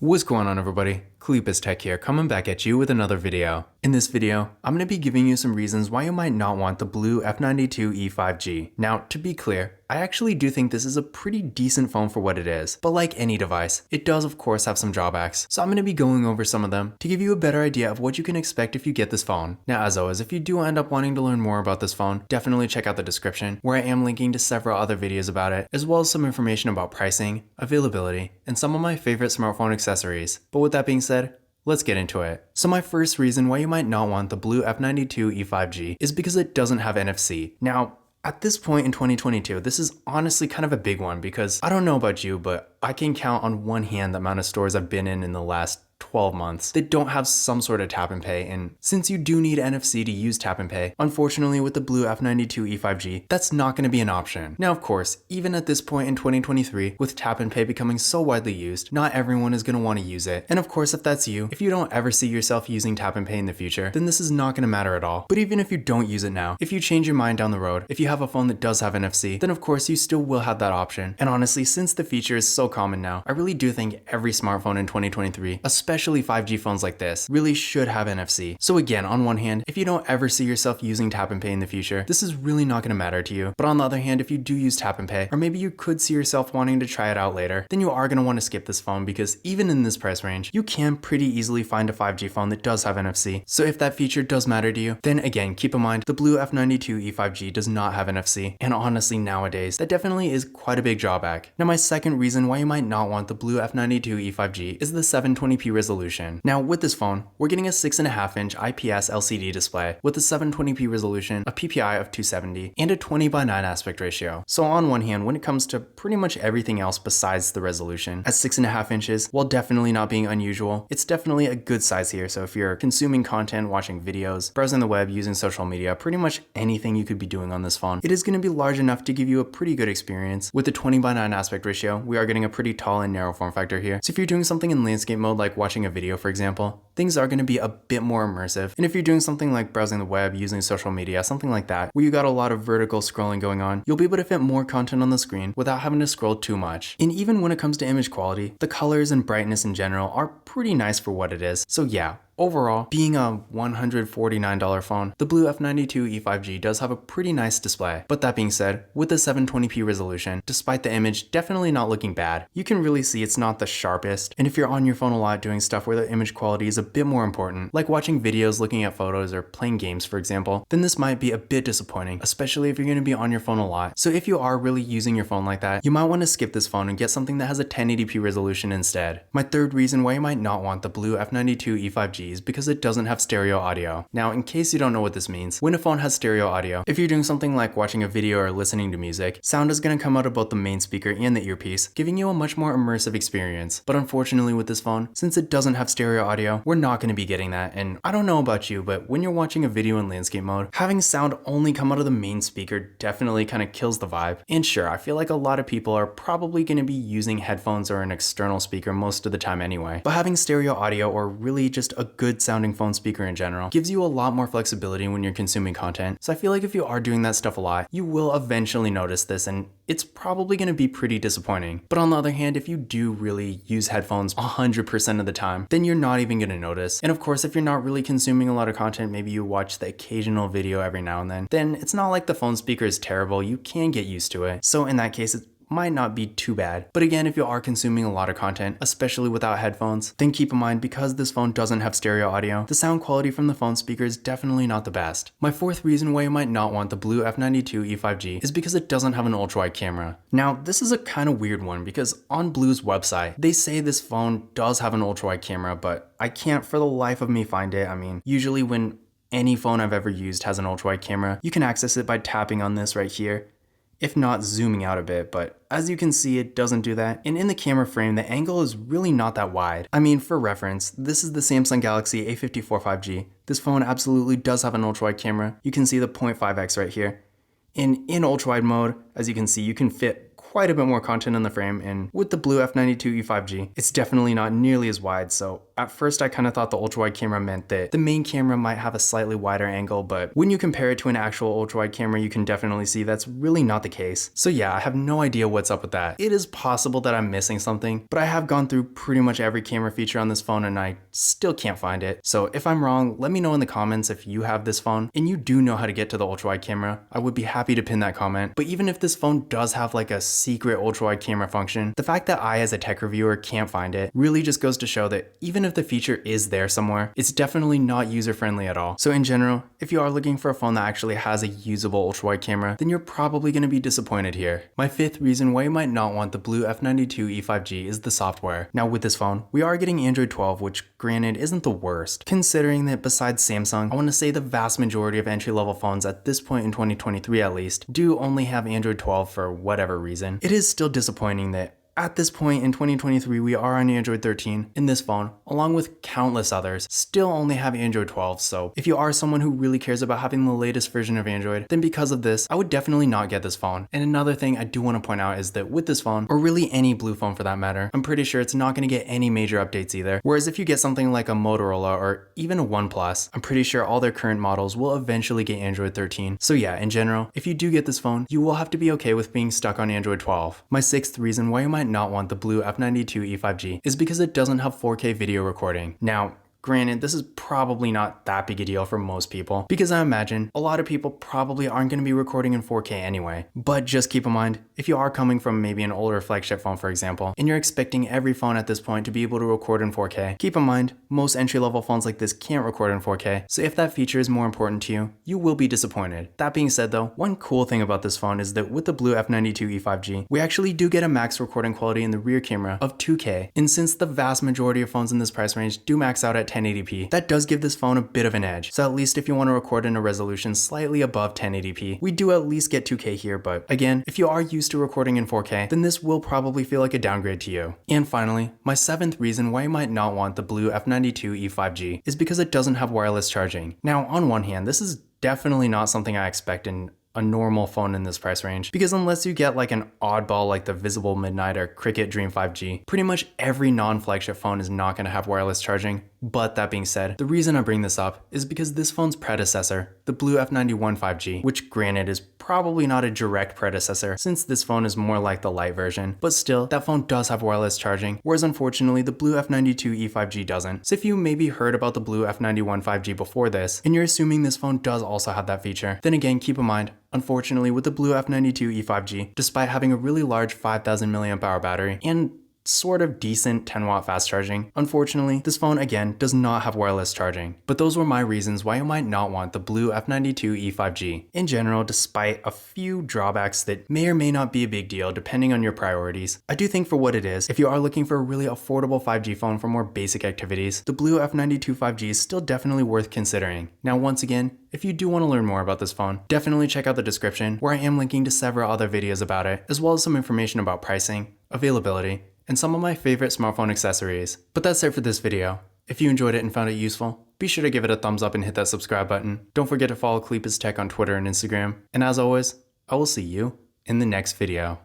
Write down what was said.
What's going on, everybody? Cleepus Tech here, coming back at you with another video. In this video, I'm going to be giving you some reasons why you might not want the BLU F92e 5G. Now, to be clear, I actually do think this is a pretty decent phone for what it is, but like any device, it does of course have some drawbacks, so I'm going to be going over some of them to give you a better idea of what you can expect if you get this phone. Now, as always, if you do end up wanting to learn more about this phone, definitely check out the description, where I am linking to several other videos about it, as well as some information about pricing, availability, and some of my favorite smartphone accessories. But with that being said, let's get into it. So my first reason why you might not want the BLU F92e 5G is because it doesn't have NFC. Now, at this point in 2022, this is honestly kind of a big one because I don't know about you, but I can count on one hand the amount of stores I've been in the last 12 months that don't have some sort of tap and pay, and since you do need NFC to use tap and pay, unfortunately with the BLU F92e 5G, that's not going to be an option. Now of course, even at this point in 2023, with tap and pay becoming so widely used, not everyone is going to want to use it, and of course if that's you, if you don't ever see yourself using tap and pay in the future, then this is not going to matter at all. But even if you don't use it now, if you change your mind down the road, if you have a phone that does have NFC, then of course you still will have that option. And honestly, since the feature is so common now, I really do think every smartphone in 2023, especially 5G phones like this, really should have NFC. So again, on one hand, if you don't ever see yourself using tap and pay in the future, this is really not going to matter to you. But on the other hand, if you do use tap and pay, or maybe you could see yourself wanting to try it out later, then you are going to want to skip this phone because even in this price range, you can pretty easily find a 5G phone that does have NFC. So if that feature does matter to you, then again, keep in mind the BLU F92e 5G does not have NFC. And honestly, nowadays, that definitely is quite a big drawback. Now my second reason why you might not want the BLU F92e 5G is the 720p resolution. Now with this phone, we're getting a 6.5-inch IPS LCD display with a 720p resolution, a PPI of 270, and a 20:9 aspect ratio. So on one hand, when it comes to pretty much everything else besides the resolution, at 6.5 inches, while definitely not being unusual, it's definitely a good size here. So if you're consuming content, watching videos, browsing the web, using social media, pretty much anything you could be doing on this phone, it is going to be large enough to give you a pretty good experience. With the 20:9 aspect ratio, we are getting a pretty tall and narrow form factor here. So if you're doing something in landscape mode like watching a video, for example, things are going to be a bit more immersive. And if you're doing something like browsing the web, using social media, something like that, where you got a lot of vertical scrolling going on, you'll be able to fit more content on the screen without having to scroll too much. And even when it comes to image quality, the colors and brightness in general are pretty nice for what it is. So yeah, overall, being a $149 phone, the BLU F92e 5G does have a pretty nice display. But that being said, with the 720p resolution, despite the image definitely not looking bad, you can really see it's not the sharpest. And if you're on your phone a lot doing stuff where the image quality is a bit more important, like watching videos, looking at photos, or playing games, for example, then this might be a bit disappointing, especially if you're going to be on your phone a lot. So if you are really using your phone like that, you might want to skip this phone and get something that has a 1080p resolution instead. My third reason why you might not want the BLU F92e 5G is because it doesn't have stereo audio. Now, in case you don't know what this means, when a phone has stereo audio, if you're doing something like watching a video or listening to music, sound is going to come out of both the main speaker and the earpiece, giving you a much more immersive experience. But unfortunately with this phone, since it doesn't have stereo audio, we're not going to be getting that. And I don't know about you, but when you're watching a video in landscape mode, having sound only come out of the main speaker definitely kind of kills the vibe. And sure, I feel like a lot of people are probably going to be using headphones or an external speaker most of the time anyway. But having stereo audio, or really just a good sounding phone speaker in general, gives you a lot more flexibility when you're consuming content. So I feel like if you are doing that stuff a lot, you will eventually notice this, and it's probably going to be pretty disappointing. But on the other hand, if you do really use headphones 100% of the time, then you're not even going to notice. And of course, if you're not really consuming a lot of content, maybe you watch the occasional video every now and then it's not like the phone speaker is terrible. You can get used to it. So in that case, it's might not be too bad. But again, if you are consuming a lot of content, especially without headphones, then keep in mind, because this phone doesn't have stereo audio, the sound quality from the phone speaker is definitely not the best. My fourth reason why you might not want the BLU F92e 5G is because it doesn't have an ultra-wide camera. Now, this is a kind of weird one because on BLU's website, they say this phone does have an ultra-wide camera, but I can't for the life of me find it. I mean, usually when any phone I've ever used has an ultra-wide camera, you can access it by tapping on this right here, if not zooming out a bit, but as you can see, it doesn't do that. And in the camera frame, the angle is really not that wide. I mean, for reference, this is the Samsung Galaxy A54 5G. This phone absolutely does have an ultra-wide camera. You can see the 0.5x right here. And in ultra-wide mode, as you can see, you can fit quite a bit more content in the frame, and with the BLU F92e 5G, it's definitely not nearly as wide, so at first I kind of thought the ultra-wide camera meant that the main camera might have a slightly wider angle, but when you compare it to an actual ultra-wide camera, you can definitely see that's really not the case. So yeah, I have no idea what's up with that. It is possible that I'm missing something, but I have gone through pretty much every camera feature on this phone and I still can't find it. So if I'm wrong, let me know in the comments if you have this phone and you do know how to get to the ultra-wide camera. I would be happy to pin that comment. But even if this phone does have like a secret ultra-wide camera function, the fact that I as a tech reviewer can't find it really just goes to show that even if the feature is there somewhere, it's definitely not user-friendly at all. So in general, if you are looking for a phone that actually has a usable ultra-wide camera, then you're probably going to be disappointed here. My fifth reason why you might not want the BLU F92e 5G is the software. Now with this phone, we are getting Android 12, which granted isn't the worst, considering that besides Samsung, I want to say the vast majority of entry-level phones at this point in 2023 at least do only have Android 12 for whatever reason. It is still disappointing that at this point in 2023, we are on Android 13 in this phone, along with countless others, still only have Android 12. So if you are someone who really cares about having the latest version of Android, then because of this, I would definitely not get this phone. And another thing I do want to point out is that with this phone, or really any Blue phone for that matter, I'm pretty sure it's not going to get any major updates either. Whereas if you get something like a Motorola or even a OnePlus, I'm pretty sure all their current models will eventually get Android 13. So yeah, in general, if you do get this phone, you will have to be okay with being stuck on Android 12. My sixth reason why you might not want the BLU F92e 5G is because it doesn't have 4K video recording. Now, granted, this is probably not that big a deal for most people because I imagine a lot of people probably aren't going to be recording in 4K anyway. But just keep in mind, if you are coming from maybe an older flagship phone, for example, and you're expecting every phone at this point to be able to record in 4K, keep in mind, most entry-level phones like this can't record in 4K, so if that feature is more important to you, you will be disappointed. That being said though, one cool thing about this phone is that with the BLU F92e 5G, we actually do get a max recording quality in the rear camera of 2K, and since the vast majority of phones in this price range do max out at 1080p, that does give this phone a bit of an edge. So at least if you want to record in a resolution slightly above 1080p, we do at least get 2K here, but again, if you are used to recording in 4K, then this will probably feel like a downgrade to you. And finally, my seventh reason why you might not want the BLU F92e 5G is because it doesn't have wireless charging. Now, on one hand, this is definitely not something I expect in a normal phone in this price range, because unless you get like an oddball like the Visible Midnight or Cricket Dream 5G, pretty much every non-flagship phone is not going to have wireless charging. But that being said, the reason I bring this up is because this phone's predecessor, the BLU F91 5G, which granted is probably not a direct predecessor since this phone is more like the light version, but still, that phone does have wireless charging, whereas unfortunately the BLU F92e 5G doesn't. So if you maybe heard about the BLU F91 5G before this, and you're assuming this phone does also have that feature, then again, keep in mind, unfortunately with the BLU F92e 5G, despite having a really large 5000 mAh battery and sort of decent 10-watt fast charging, unfortunately, this phone again does not have wireless charging. But those were my reasons why you might not want the BLU F92e 5G. In general, despite a few drawbacks that may or may not be a big deal depending on your priorities, I do think for what it is, if you are looking for a really affordable 5G phone for more basic activities, the BLU F92 5G is still definitely worth considering. Now once again, if you do want to learn more about this phone, definitely check out the description where I am linking to several other videos about it, as well as some information about pricing, availability, and some of my favorite smartphone accessories. But that's it for this video. If you enjoyed it and found it useful, be sure to give it a thumbs up and hit that subscribe button. Don't forget to follow Cleepus Tech on Twitter and Instagram. And as always, I will see you in the next video.